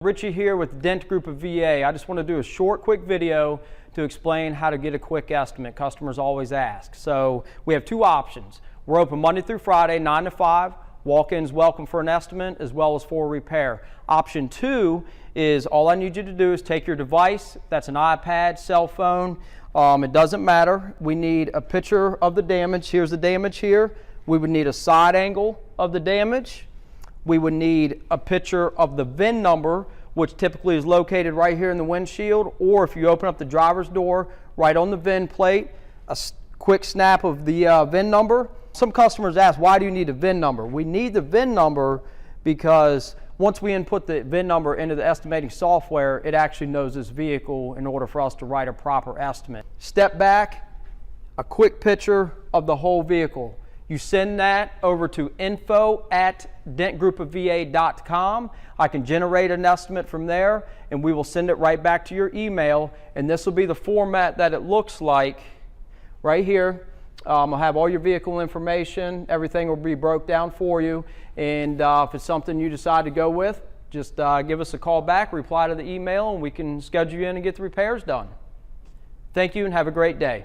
Richie here with Dent Group of VA. I just want to do a short, quick video to explain how to get a quick estimate. Customers always ask. So we have two options. We're open Monday through Friday, 9 to 5. Walk-ins welcome for an estimate as well as for repair. Option two is all I need you to do is take your device. That's an iPad, cell phone. It doesn't matter. We need a picture of the damage. Here's the damage here. We would need a side angle of the damage. We would need a picture of the VIN number, which typically is located right here in the windshield, or if you open up the driver's door, right on the VIN plate, a quick snap of the VIN number. Some customers ask, why do you need a VIN number? We need the VIN number because once we input the VIN number into the estimating software, it actually knows this vehicle in order for us to write a proper estimate. Step back, a quick picture of the whole vehicle. You send that over to info@dentgroupofva.com. I can generate an estimate from there, and we will send it right back to your email. And this will be the format that it looks like right here. I'll have all your vehicle information. Everything will be broke down for you. And if it's something you decide to go with, just give us a call back, reply to the email, and we can schedule you in and get the repairs done. Thank you and have a great day.